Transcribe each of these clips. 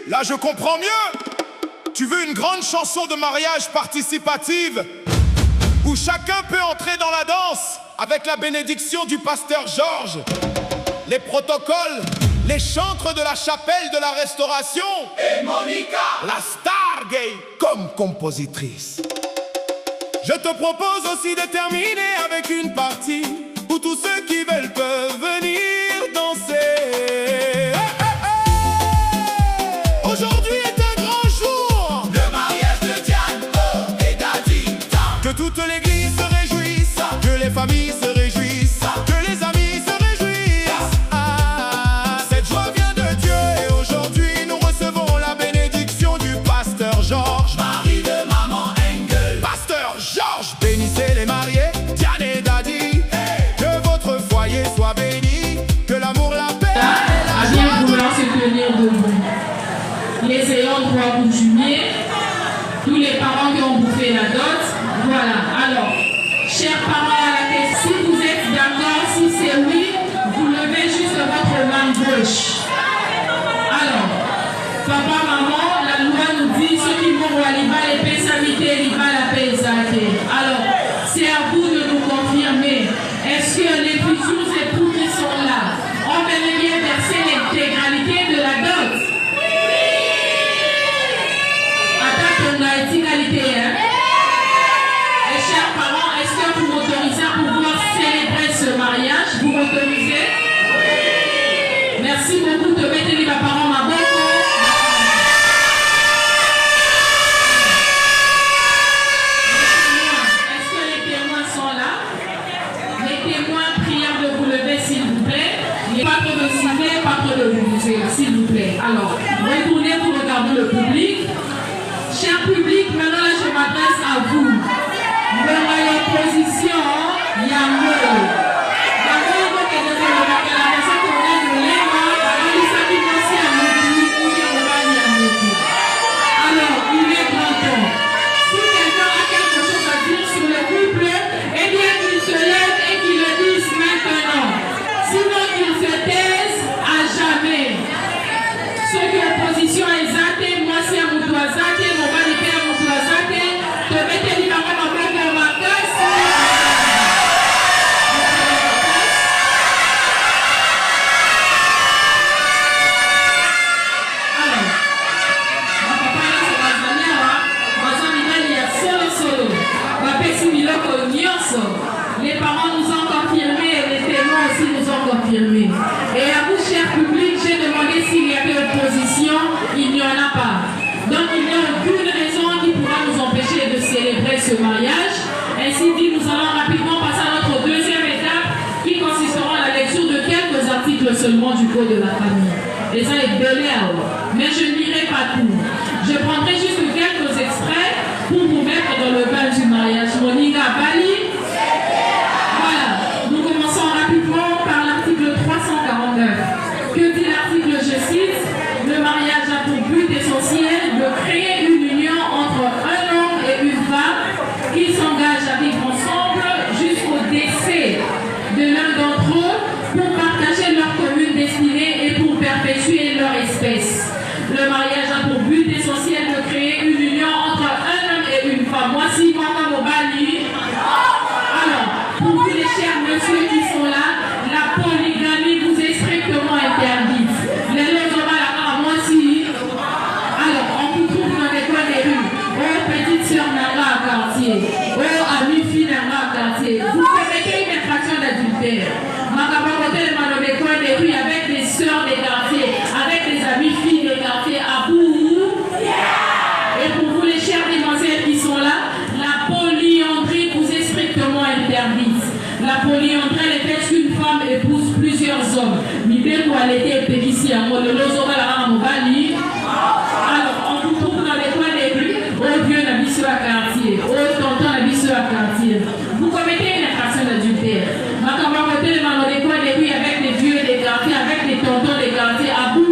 Là, je comprends mieux. Tu veux une grande chanson de mariage participative où chacun peut entrer dans la danse avec la bénédiction du pasteur Georges. Les protocoles, les chantres de la chapelle de la Restauration et Monica, la star gay, comme compositrice. Je te propose aussi de terminer avec une partie où tous ceux qui veulent peuvent venir danser. Aujourd'hui est un grand jour, le mariage de Diane et Daddy Tam. Que toute l'église se réjouisse, que les familles se réjouissent, que les amis se réjouissent. Cette joie vient de Dieu et aujourd'hui nous recevons la bénédiction du pasteur Georges, mari de maman Engel. Pasteur Georges, bénissez les mariés, Diane et Daddy. Que votre foyer soit béni, que l'amour, la paix et la joie bien vouloir se tenir debout. Les ayants droit coutumiers, tous les parents qui ont bouffé la dot. Voilà. Alors, chers parents à la tête, si vous êtes d'accord, si c'est oui, vous levez juste votre main gauche. Alors, papa, maman, la loi nous dit ceux qui vont à l'Iba, les pesamités, l'Iba, la pesate. Alors, c'est à vous de nous confirmer. Est-ce que les futurs époux qui sont là ont bel et bien versé l'intégralité de la dot? On a une égalité, hein? Et chers parents, est-ce que vous m'autorisez à pouvoir célébrer ce mariage? Vous m'autorisez? Merci beaucoup de mettre les parents ma boca. Est-ce que les témoins sont là? Les témoins, prière de vous lever s'il vous plaît. Pas trop de civet, pas trop de bouger, s'il vous plaît. Alors, retournez pour regarder le public. Cher public, maintenant là, je m'adresse à vous. Le maillot position, il y a le. Alors, il est grand temps. Si quelqu'un a quelque chose à dire sur le couple, eh bien qu'il se lève et qu'il le dise maintenant. Sinon, qu'il se taise à jamais. Ceux qui ont position exacte, moi c'est à mon doigt exact, mon mari est à mon doigt exact, te mettez les parents dans ma casse. Alors, ma papa là c'est ma zanière, ma zanière il y a solo. Ma petite miloko nyonso. Les parents nous ont confirmé et les témoins aussi nous ont confirmé. Et à vous, cher public, j'ai demandé s'il y avait opposition, il n'y en a pas. Donc il n'y a aucune raison qui pourra nous empêcher de célébrer ce mariage. Ainsi dit, nous allons rapidement passer à notre deuxième étape qui consistera à la lecture de quelques articles seulement du Code de la famille. Et ça est belé, mais je ne lirai pas tout. Je prendrai juste quelques extraits pour vous mettre dans le bain du mariage. Monica Bali. Voilà, nous commençons rapidement par l'article 349. Que dit l'article, je cite, le mariage a pour but essentiel de créer une union entre un homme et une femme qui s'engagent à vivre ensemble jusqu'au décès de l'un d'entre eux pour partager leur commune destinée et pour perpétuer leur espèce. Le mariage a pour but essentiel de créer une union entre un homme et une femme. Moi, si moi, mon bali. Alors, pour vous les chers messieurs qui sont là, la polygamie vous est strictement interdite. Les logos à moi si. Alors, on vous trouve dans les coins des rues. Oh, petite soeur Nara à quartier. Oh, amie fille Nara à quartier. Vous commettez une infraction d'adultère. Magabakote les dans les coins des rues avec des soeurs des quartiers, avec des amies filles des quartiers à bout. Et pour vous les chères demoiselles qui sont là, la polyandrie vous est strictement interdite. La polyandrie est faite qu'une femme épouse plusieurs hommes. L'idée pour aller ici à moi, le lozora la Mobali. Alors, on vous trouve dans les coins des rues, au vieux Nabisso à quartier, au tonton Nabisso à quartier. Vous commettez une infraction d'adultère. Ma camarade dans les coins des rues avec les vieux des quartiers, avec les tontons des quartiers à bout.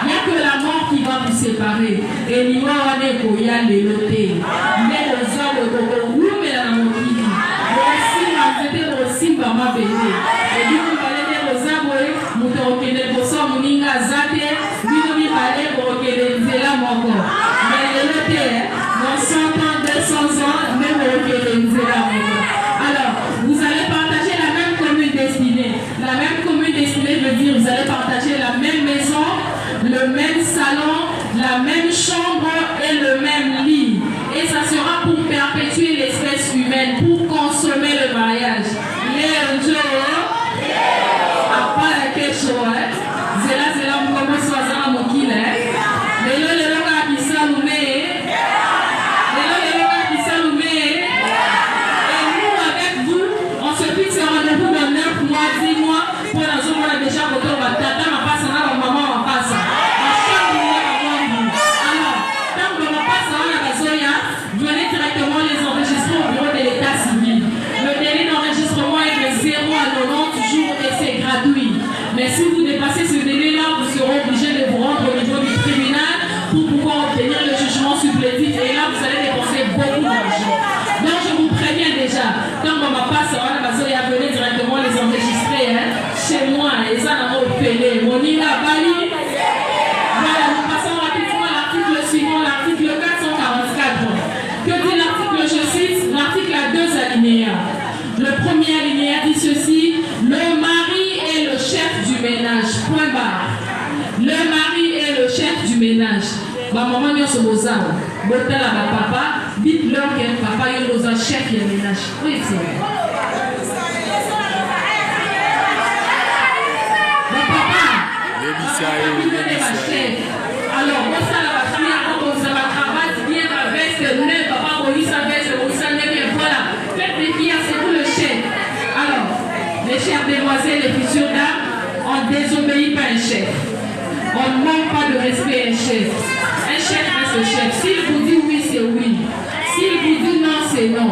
Il n'y a que la mort qui va vous séparer. Et il y a les lotés. Mais les hommes, mais la mokili. Voici ma fête aussi, maman bébé. Et du coup, vous allez dire aux hommes, moninga zate, bino mi balé pour que les zéla moko. Mais le loté, dans 100 ans, 200 ans, même pour que les zéla moko. Alors, vous allez partager la même commune destinée. La même commune destinée veut dire vous allez partager la même maison, le même salon, la même chambre et le même lit. Et ça sera pour perpétuer l'espèce humaine, pour consommer le mariage. Les Joe, à part la question, Zéla, vous commencez à faire mon kill. Mais là, les gens qui s'allument, et nous, avec vous, on se fixe un rendez-vous dans 9 mois, 10 mois, pour la zone où on a déjà voté, on va tata, on passe, on va maman, on passe. Venez directement les enregistrer au bureau de l'état civil. Le délai d'enregistrement est de 0 à 90 jours et c'est gratuit. Mais si vous dépassez ce délai-là, vous serez obligé de vous rendre au niveau du tribunal pour pouvoir obtenir le jugement supplétif. Et là, vous allez dépenser beaucoup d'argent. Donc, je vous préviens déjà, quand on va passer à la base, venez directement les enregistrer chez moi. Et ça, on va obtenir. Monina Bali. Voilà, nous passons rapidement à l'article suivant, l'article 444. Que dit l'article, je cite, l'article a 2 alinéas. Le premier alinéa dit ceci: le mari est le chef du ménage. Point barre. Le mari est le chef du ménage. Ma maman n'y a pas de ça. Botala ma papa, dites-leur que papa y a un chef du ménage. Oui, c'est vrai. Mon papa, alors, moi, ça, la fille, quand on se va travailler, bien ma veste, le papa, Moïse, sa veste, voilà. Faites des filles, c'est vous le chef. Alors, les chefs demoiselles, les futures dames, on ne désobéit pas un chef. On ne manque pas de respect à un chef. Un chef reste chef. S'il vous dit oui, c'est oui. S'il vous dit non, c'est non.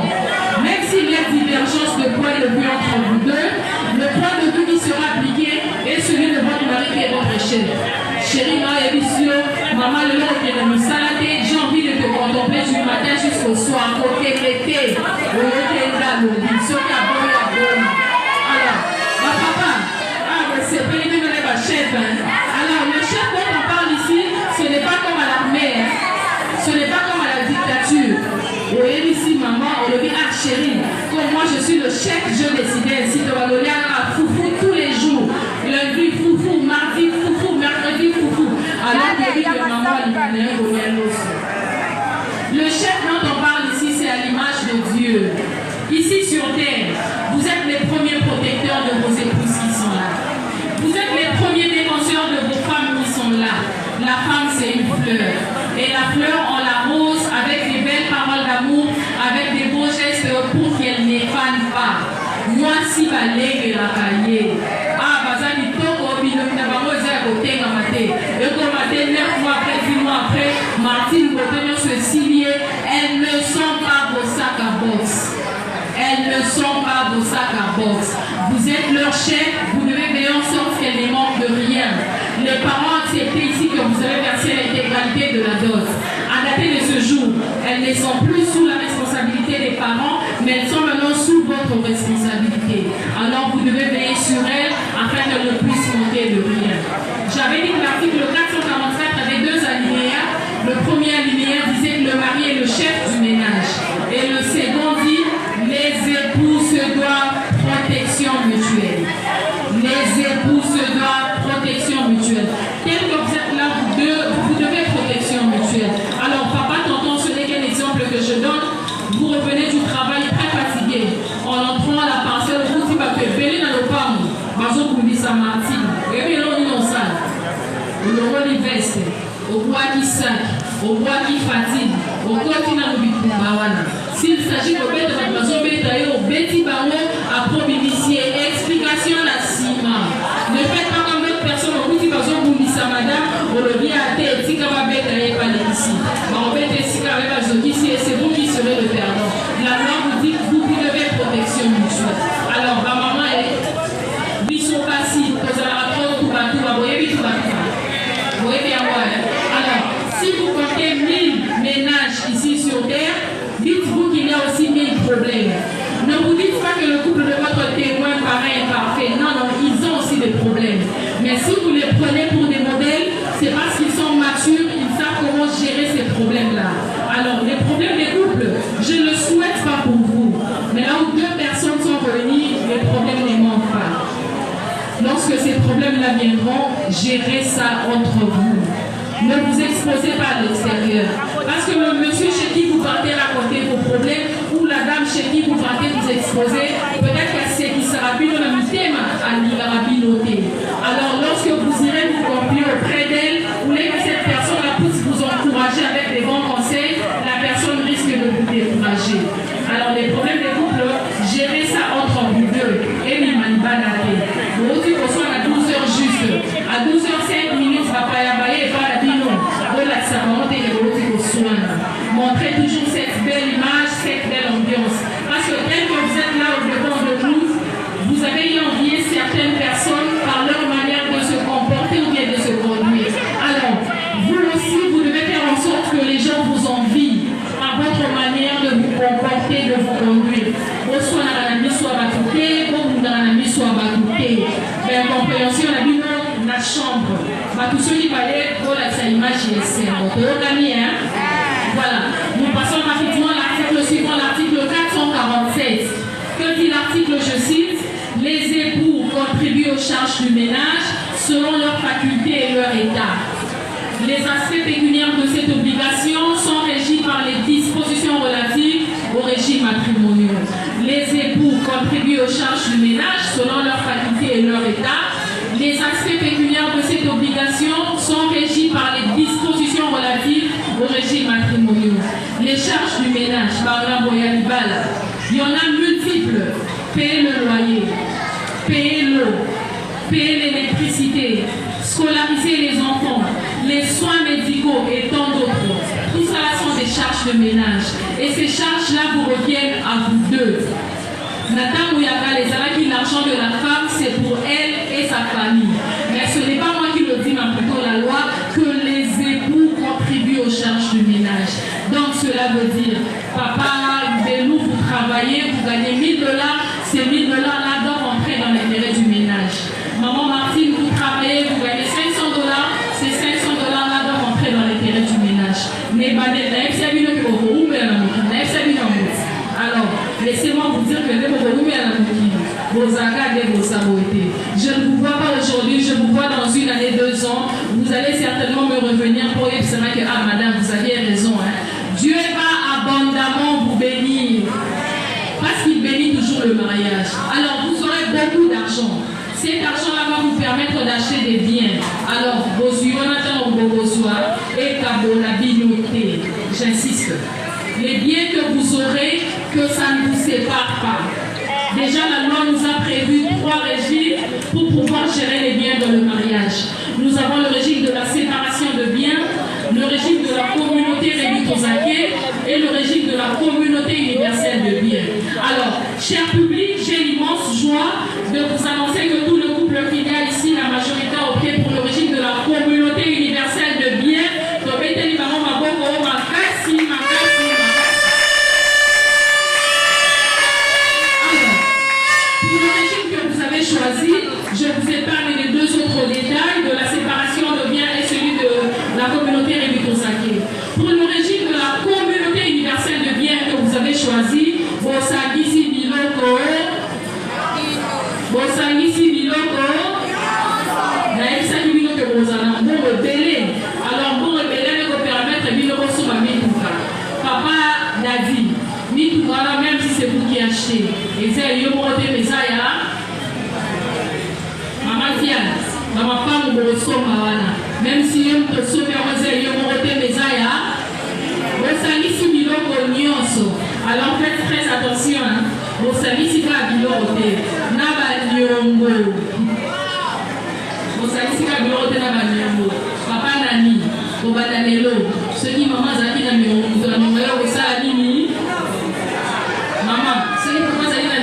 Même s'il y a divergence de point de vue entre vous deux, le point de vue qui sera appliqué est celui de votre mari qui est votre chef. Chérie, maman, le long de nous salader, j'ai envie de te contempler du matin jusqu'au soir. Alors, ma papa, c'est pas le chef. Alors, le chef dont on parle ici, ce n'est pas comme à l'armée, ce n'est pas comme à la dictature. Et ici, maman, on le dit, ah chérie, comme moi je suis le chef, je décidais ainsi de valorer à foufou tous les jours. Lundi, foufou, mardi, foufou, mercredi, foufou. Alors que oui, que maman alimentait le chef dont on parle ici, c'est à l'image de Dieu. Ici sur terre, vous êtes les premiers protecteurs de vos épouses qui sont là. Vous êtes les premiers défenseurs de vos femmes qui sont là. La femme, c'est une fleur. Et la fleur, on l'arrose avec des belles paroles d'amour, avec des beaux gestes pour qu'elle n'effane pas. Moi, si ma lègue la cahier. Ah, bazali toko binomina bango za côté ngamate. Et comme à 9 mois après, 10 mois après, Martine Botenio se signer, elles ne sont pas vos sacs à boxe. Elles ne sont pas vos sacs à boxe. Vous êtes leur chef, vous devez veiller en sorte qu'elles ne manquent de rien. Les parents acceptez ici que vous avez versé l'intégralité de la dot. À dater de ce jour, elles ne sont plus sous la responsabilité des parents, mais elles sont maintenant sous votre responsabilité. Alors vous devez veiller sur elles afin qu'elles ne puissent manquer de rien. J'avais dit que l'article 444 avait 2 alinéas. Le premier alinéa disait que le mari est le chef du ménage. Et le second dit les époux se doivent protection mutuelle. Les époux se doivent protection mutuelle. Tel que vous êtes là, vous devez protection mutuelle. Alors, papa, tonton, ce n'est qu'un exemple que je donne. Vous revenez du travail très fatigué. En entrant à la parcelle, vous dites que belé dans nos pommes. Bazo pour dire ça, Martine. Et bien, on est dans ça. Le rôle est veste. Au roi qui sac, au roi qui fatigue, au continent de Bikumawana. S'il s'agit de bête de votre maison, au Betty Barreau, à pro-initier, explication la ciment. Ne faites pas comme d'autres personnes, au petit bateau, vous dites ça, madame, on le vient à tête, si comme bête à pas ici. On bête ici, quand même, ici, et c'est vous qui serez le perdant. La loi vous dit que vous devez protection mutuelle. Alors, ma maman est biso passif, vous allez apprendre tout bateau, vous voyez tout bateau. Vous voyez bien, alors, si vous comptez 1000 ménages ici sur terre, dites-vous qu'il y a aussi 1000 problèmes. Ne vous dites pas que le couple de votre témoin paraît imparfait. Non, non, ils ont aussi des problèmes. Mais si vous les les prenez pour des modèles, c'est parce qu'ils sont matures, ils savent comment gérer ces problèmes-là. Alors, les problèmes des couples, je ne le souhaite pas pour vous. Mais là où deux personnes sont réunies, les problèmes ne manquent pas. Lorsque ces problèmes-là viendront, gérez ça entre vous. Ne vous exposez pas à l'extérieur. Parce que le monsieur chez qui vous partez raconter vos problèmes, ou la dame chez qui vous partez vous exposer, peut-être que c'est qui sera plus dans le thème à l'irabiloté. Alors lorsque vous irez vous confier auprès d'elle, vous voulez que cette personne-là puisse vous encourager avec des bons conseils, la personne risque de vous décourager. Alors les problèmes des couples, gérez ça entre vous deux. Et l'imanibanate. Vous dites qu'on soit à 12h juste. À 12h05 minutes, papa yabaye et pas la bino. Montrez toujours cette belle image, cette belle ambiance. Parce que dès que vous êtes là au devant de nous, vous avez envié certaines personnes par leur manière de se comporter ou bien de se conduire. Alors, vous aussi, vous devez faire en sorte que les gens vous envient par votre manière de vous comporter, de vous conduire. Soit dans la vie, soit batouté, ou dans la vie, soit batouté. Mais compréhension, la vie, la chambre. Tous ceux qui parlaient, voilà, sa image est voilà. Nous passons rapidement à l'article suivant, l'article 447. Que dit l'article, je cite, les époux contribuent aux charges du ménage selon leurs facultés et leur état. Les aspects pécuniaires de cette obligation sont régis par les dispositions relatives au régime matrimonial. Les époux contribuent aux charges du ménage selon leurs facultés et leur état. Les aspects pécuniaires de cette obligation sont régis par les dispositions relatives au régime matrimonial. Les charges du ménage, par exemple, il y en a multiples. Payer le loyer, payer l'eau, payer l'électricité, scolariser les enfants, les soins médicaux et tant d'autres. Tout ça sont des charges de ménage. Et ces charges-là vous reviennent à vous deux. Nathan Mouyaka, les alaki, l'argent de la femme, c'est pour elle et sa famille. Mais ce n'est pas moi qui le dis, mais plutôt la loi, que les époux contribuent aux charges du ménage. Donc cela veut dire, papa, Belou, vous travaillez, vous gagnez $1000, ces $1000 là doivent entrer dans l'intérêt du ménage. Maman Martine, vous travaillez, vous gagnez $500, ces $500 là doivent entrer dans l'intérêt du ménage. Mais alors, laissez-moi vous dire que je ne vous vois pas aujourd'hui, je vous vois dans une année, 2 ans. Vous allez certainement me revenir pour dire que ah madame, vous aviez raison. Hein. Dieu va abondamment vous bénir. Parce qu'il bénit toujours le mariage. Alors vous aurez beaucoup d'argent. Cet argent-là va vous permettre d'acheter des biens. Alors, vos et Kabonabinoté, j'insiste. Les biens que vous aurez, que ça ne vous sépare pas. Déjà, la loi nous a prévu 3 régimes pour pouvoir gérer les biens dans le mariage. Nous avons le régime de la séparation de biens, le régime de la communauté Rémitozake et le régime de la communauté universelle de biens. Alors, cher public, j'ai l'immense joie de vous annoncer que tout le couple qui est ici, la majorité a opté pour le régime de la communauté universelle de biens. Je vous épargne les 2 autres détails de la séparation de biens et celui de la communauté Rémitozake. Pour le régime de la communauté universelle de biens que vous avez choisi, Bosangisi Biloko, Naïsaki Biloko Bozana, bon rebelle. Alors, bon rebelle, ne peut permettre Biloko Souma Mitouka. Papa Dadi, Mitouka, même si c'est vous qui achetez, et c'est Yomote Mesaya. Maman femme même si je me suis alors faites très attention. Vous savez si vous avez papa Nani, ce qui maman Zaki na maman, ce qui maman Zaki na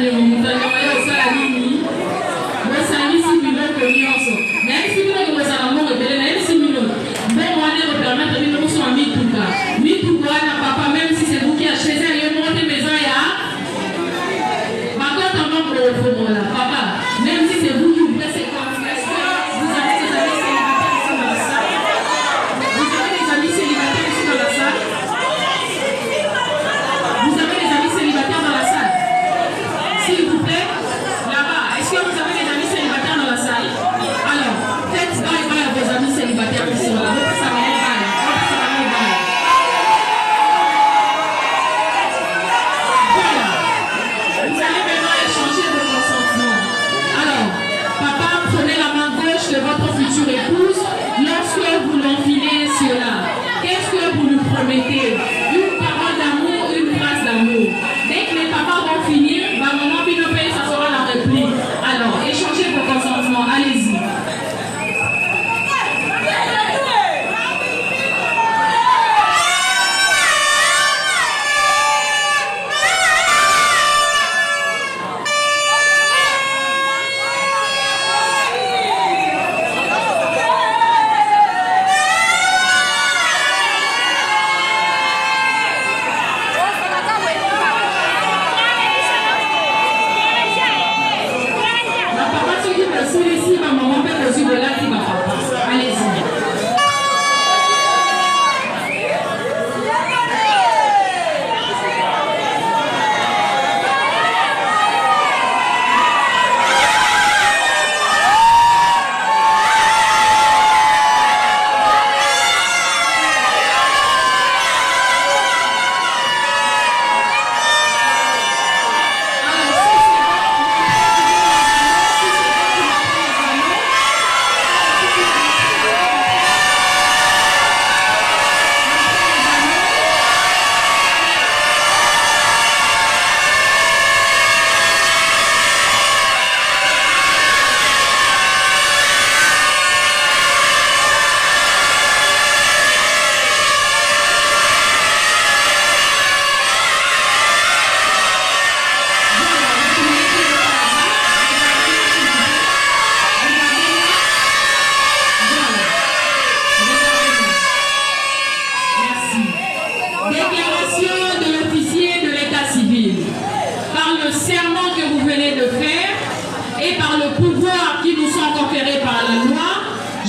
même si vous avez besoin même si vous avez permettre de nous en Mitouka, papa, même si c'est vous qui achetez ça, il y a monté maison. Par contre, on va pour papa, même si c'est vous qui ouvrez ces coffres, vous avez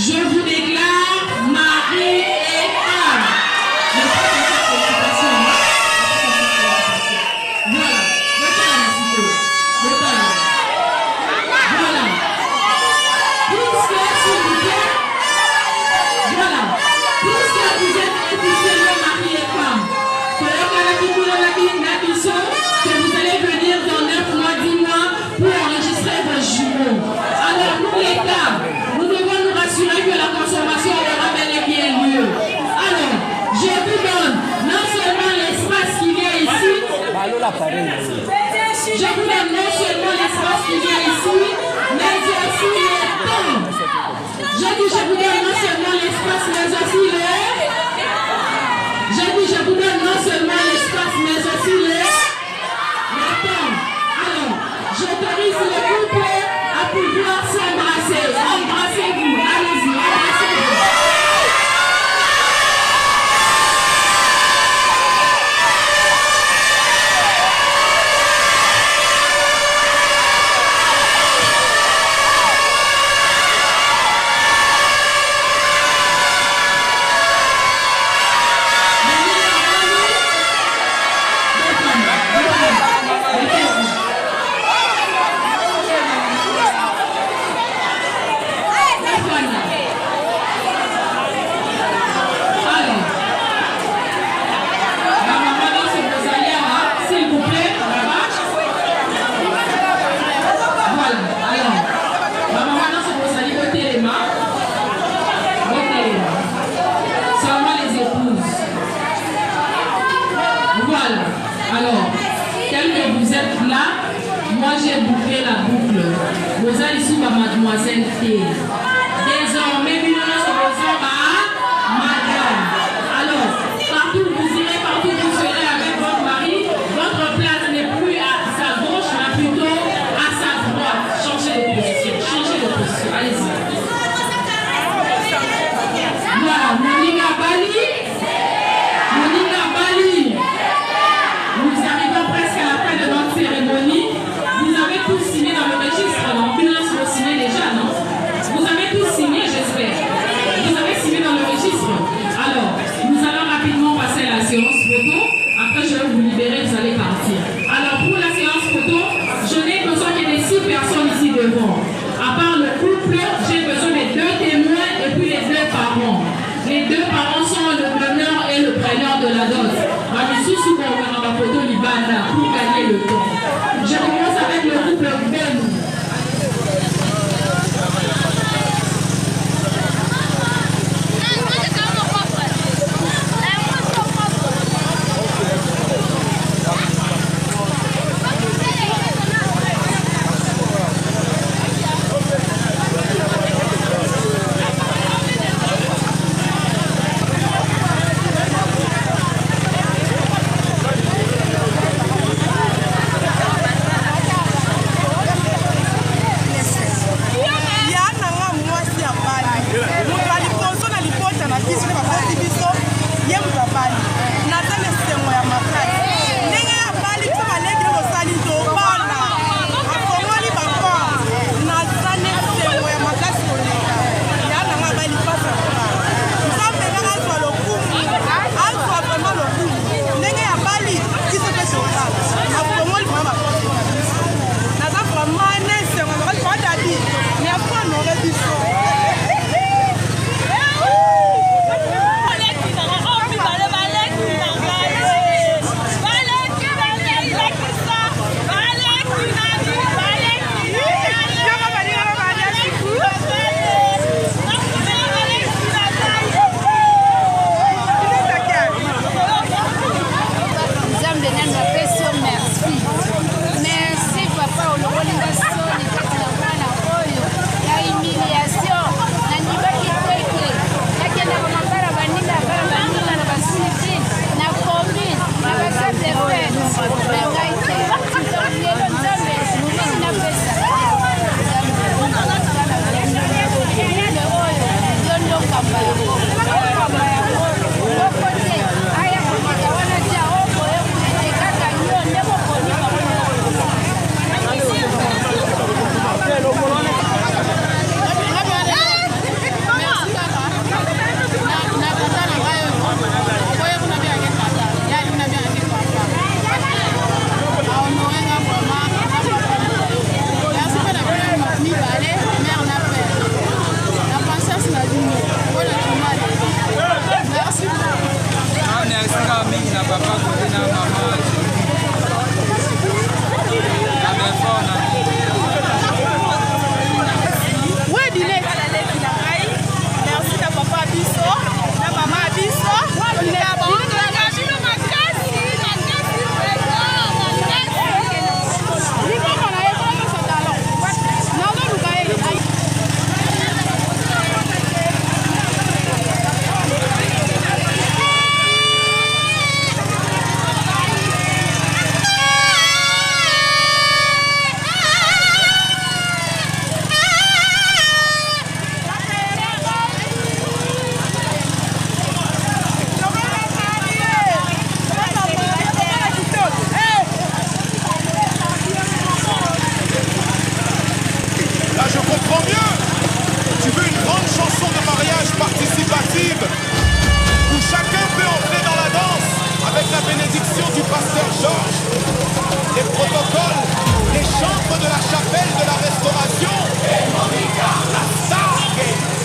Je vous déclare mari et femme. Voilà. Voilà. Puisque, s'il vous plaît, voilà. Puisque vous êtes officiellement mari et femme, que vous allez venir dans 9 mois, 10 mois pour enregistrer vos jumeaux. Alors, pour l'État, nous devons nous rassurer que la consommation aura bel et bien lieu. Alors, je vous donne non seulement l'espace qu'il y a ici, je vous donne non seulement l'espace qu'il y a ici, mais aussi le temps. Je dis, je vous donne non seulement l'espace, mais aussi le... Je dis, je vous donne non seulement l'espace, mais aussi le temps. Alors, j'autorise le couple à pouvoir s'embrasser. Embrassez-vous. Allez-y, embrassez-vous. Mademoiselle T. Désormais, nous nous opposons à Madame. Alors, partout vous irez, partout vous serez avec votre mari, votre place n'est plus à sa gauche, mais plutôt à sa droite. Changez de position, allez-y. Voilà, Moninga Bali. Nous arrivons presque à la fin de notre cérémonie. Vous avez tous signé dans le registre, non? Vous signez déjà, non? Vous avez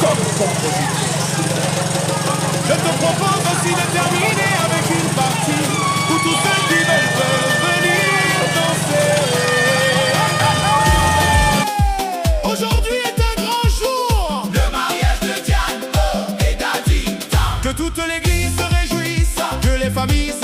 top compositeur. Je te propose aussi de terminer avec une partie où tous ceux qui veulent peuvent venir danser. Aujourd'hui est un grand jour, le mariage de Diane et d'Adi. Que toute l'église se réjouisse, que les familles